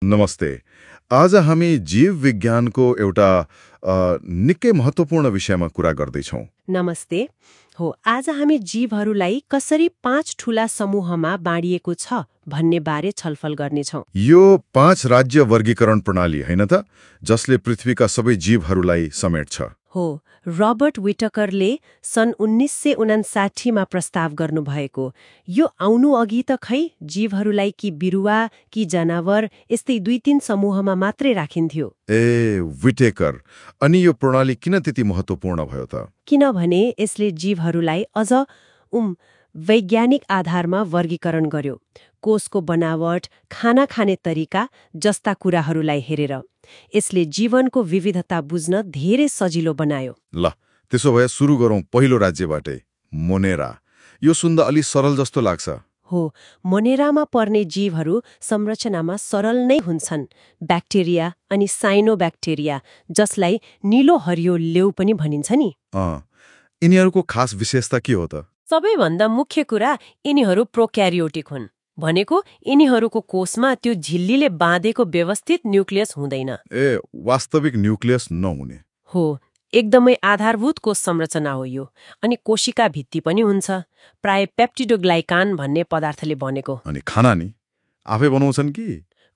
नमस्ते। आज हामी जीव विज्ञानको एउटा निकै महत्त्वपूर्ण विषयमा कुरा गर्दैछौँ। नमस्ते। हो, आज हामी जीवहरूलाई कसरी 5 ठूला समूहमा बाँडिएको छ भन्ने बारे छलफल गर्नेछौँ। यो 5 राज्य वर्गीकरण प्रणाली होइन त, जसले पृथ्वीका सबै जीवहरूलाई समेट्छ। हो, रबर्ट विटकरले सन् 1959मा प्रस्ताव गर्नुभएको। यो आउनु अघि त खै जीवहरूलाई कि बिरुवा कि जनावर यस्तै 2-3 समूहमा मात्रै राखिन्थ्यो। विटेकर। अनि यो प्रणाली किन त्यति महत्त्वपूर्ण भयो त? किनभने यसले जीवहरूलाई अझ वैज्ञानिक आधारमा वर्गीकरण गर्यो। कोषको बनावट, खाना खाने तरिका जस्ता कुराहरूलाई हेरेर यसले जीवनको विविधता बुझ्न धेरै सजिलो बनायो। ल, त्यसो भए सुरु गरौँ पहिलो राज्यबाटै, मोनेरा। यो सुन्दा अलि सरल जस्तो लाग्छ। हो, मोनेरामा पर्ने जीवहरू संरचनामा सरल नै हुन्छन्। ब्याक्टेरिया अनि साइनोब्याक्टेरिया, जसलाई नीलो हरियो लेउ पनि भनिन्छ नि। यिनीहरूको खास विशेषता के हो त? सबैभन्दा मुख्य कुरा, यिनीहरू प्रोक्यारियोटिक हुन्। भनेको यिनीहरूको कोषमा त्यो झिल्लीले बाँधेको व्यवस्थित न्युक्लियस हुँदैन। वास्तविक न्युक्लियस नहुने। हो, एकदमै आधारभूत कोष संरचना हो यो। अनि कोशिका भित्ति पनि हुन्छ, प्राय पेप्टिडोग्लाइकान भन्ने पदार्थले बनेको। अनि खाना नि आफै बनाउँछन् कि?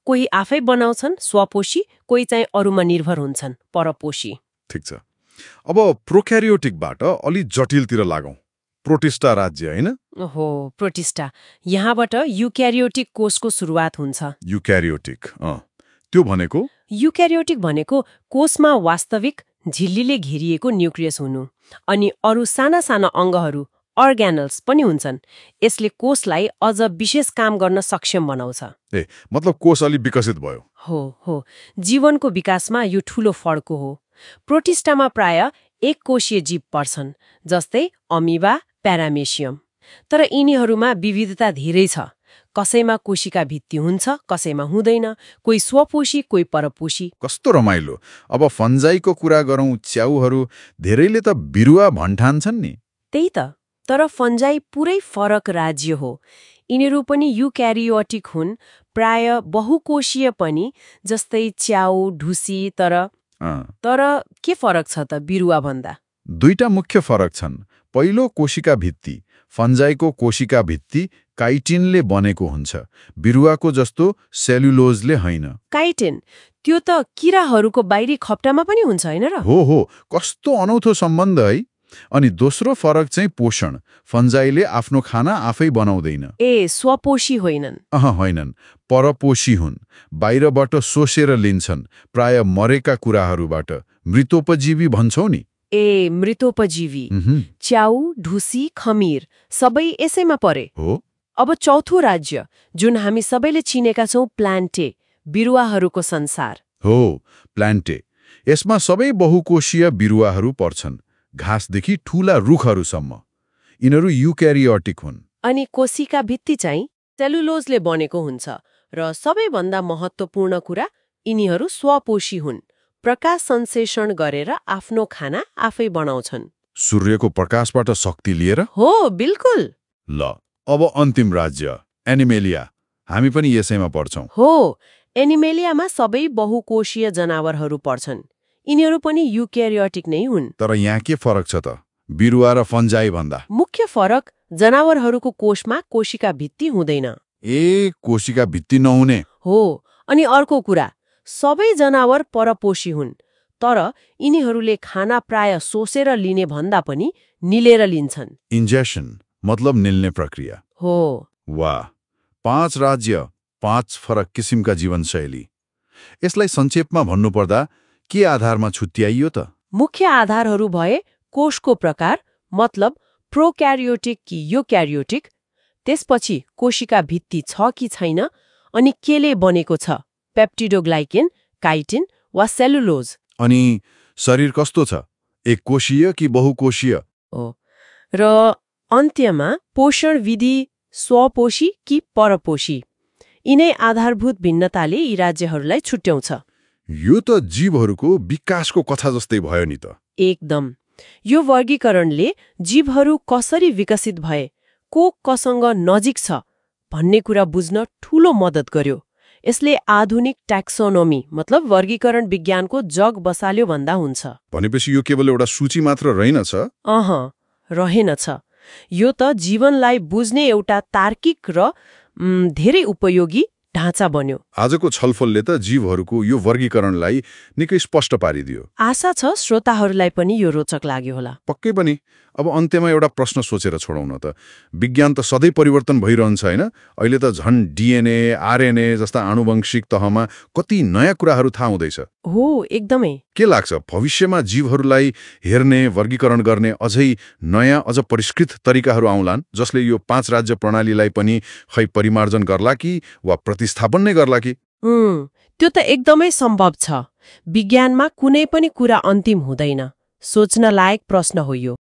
कोही आफै बनाउँछन्, स्वपोषी, कोही चाहिँ अरूमा निर्भर हुन्छन्, परपोषी। ठिक छ। अब प्रोक्यारियोटिकबाट अलि जटिलतिर लागौँ। प्रोटिस्टा राज्य होइन? हो, प्रोटिस्टा। यहाँबाट युक्यारियोटिक कोषको सुरुवात हुन्छ। युक्यारियोटिक, त्यो भनेको? युक्यारियोटिक भनेको कोषमा वास्तविक झिल्लीले घेरिएको न्युक्लियस हुनु, अनि अरू साना साना अङ्गहरू, अर्ग्यानल्स पनि हुन्छन्। यसले कोषलाई अझ विशेष काम गर्न सक्षम बनाउँछ। मतलब कोष अलि विकसित भयो। हो, जीवनको विकासमा यो ठूलो फड्को हो। प्रोटिस्टामा प्राय एक कोषीय जीव पर्छन्, जस्तै अमिबा, प्यारामेसियम। तर यिनीहरूमा विविधता धेरै छ। कसैमा कोशिका भित्ति हुन्छ, कसैमा हुँदैन, कोही स्वपोषी, कोही परपोषी। कस्तो रमाइलो। अब फन्जाईको कुरा गरौँ, च्याउहरू धेरैले त बिरुवा भन्ठान्छन् नि। त्यही त। तर फन्जाई पुरै फरक राज्य हो। यिनीहरू पनि युक्यारियोटिक हुन्, प्राय बहुकोशीय पनि, जस्तै च्याउ, ढुसी। तर के फरक छ त बिरुवा भन्दा? 2टा मुख्य फरक छन्। पहिलो, कोशिका भित्ति। फन्जाईको कोशिका भित्ति काइटिनले बनेको हुन्छ, बिरुवाको जस्तो सेल्युलोजले होइन। काइटिन, त्यो त किराहरूको बाहिरी खप्टामा पनि हुन्छ होइन र? हो, कस्तो अनौठो सम्बन्ध है। अनि दोस्रो फरक चाहिँ पोषण। फन्जाईले आफ्नो खाना आफै बनाउँदैन। स्वपोषी होइनन्। होइनन्, परपोषी हुन्। बाहिरबाट सोसेर लिन्छन्, प्राय मरेका कुराहरूबाट। मृतोपजीवी भन्छौ नि। मृतोपजीवी। च्याउ, ढुसी, खमीर सबै यसैमा परे। हो। अब चौथो राज्य, जुन हामी सबैले चिनेका छौँ, प्लान्टे, बिरुवाहरूको संसार। हो, प्लान्टे। यसमा सबै बहुकोशीय बिरुवाहरू पर्छन्, घाँसदेखि ठूला रुखहरूसम्म। यिनीहरू युक्यारियोटिक हुन्। अनि कोशिका भित्ति चाहिँ सेलुलोजले बनेको हुन्छ। र सबैभन्दा महत्त्वपूर्ण कुरा, यिनीहरू स्वपोषी हुन्। प्रकाश संश्लेषण गरेर आफ्नो खाना आफै बनाउँछन्। सूर्यको प्रकाशबाट शक्ति लिएर? हो, बिल्कुल। ल, अब अन्तिम राज्य, एनिमेलिया। हामी पनि यसैमा पर्छौं। हो, एनिमेलियामा सबै बहुकोशीय जनावरहरू पर्छन्। यिनीहरू पनि युक्यारियोटिक नै हुन्। तर यहाँ के फरक छ त बिरुवा र फन्जाई भन्दा? मुख्य फरक, जनावरहरूको कोषमा कोशिका भित्ति हुँदैन। कोशिका भित्ति नहुने? हो। अनि अर्को कुरा, सबै जनावर परपोषी हुन्। तर यिनीहरूले खाना प्राय सोसेर लिने भन्दा पनि निलेर लिन्छन्। इन्जेक्सन मतलब निल्ने प्रक्रिया। हो। वाह, 5 राज्य, 5 फरक किसिमका जीवनशैली। यसलाई संक्षेपमा भन्नुपर्दा के आधारमा छुट्याइयो त? मुख्य आधारहरू भए कोषको प्रकार, मतलब प्रोक्यारियोटिक कि युक्यारियोटिक, त्यसपछि कोशिका भित्ति छ कि छैन, अनि केले बनेको छ, पेप्टिडोग्लाइकेन, काइटिन वा सेलुलोज। अनि शरीर कस्तो छ, एक कोशीय कि बहुकोशीय? र अन्त्यमा पोषण विधि स्वपोषी कि परपोषी। यिनै आधारभूत भिन्नताले यी राज्यहरूलाई छुट्याउँछ। यो त जीवहरूको विकासको कथा जस्तै भयो नि त। एकदम। यो वर्गीकरणले जीवहरू कसरी विकसित भए, को कसँग नजिक छ भन्ने कुरा बुझ्न ठूलो मद्दत गर्यो। यसले आधुनिक ट्याक्सोनोमी मतलब वर्गीकरण विज्ञानको जग बसाल्यो भन्दा हुन्छ। भनेपछि यो केवल एउटा सूची मात्र रहेनछ। रहेनछ। यो त जीवनलाई बुझ्ने एउटा तार्किक र धेरै उपयोगी ढाँचा बन्यो। आजको छलफलले त जीवहरूको यो वर्गीकरणलाई निकै स्पष्ट पारिदियो। आशा छ श्रोताहरूलाई पनि यो रोचक लाग्यो होला। पक्कै पनि। अब अन्त्यमा एउटा प्रश्न सोचेर छोडौँ न त। विज्ञान त सधैँ परिवर्तन भइरहन्छ होइन? अहिले त झन् डीएनए, आरएनए जस्ता आनुवंशिक तहमा कति नयाँ कुराहरू थाहा हुँदैछ। हो, एकदमै। के लाग्छ भविष्यमा जीवहरूलाई हेर्ने, वर्गीकरण गर्ने अझै नयाँ, अझ परिष्कृत तरिकाहरू आउलान् जसले यो 5 राज्य प्रणालीलाई पनि खै परिमार्जन गर्ला कि वा प्रतिस्थापन नै गर्ला कि? त्यो त एकदमै सम्भव छ। विज्ञानमा कुनै पनि कुरा अन्तिम हुँदैन। सोच्न लायक प्रश्न हो यो।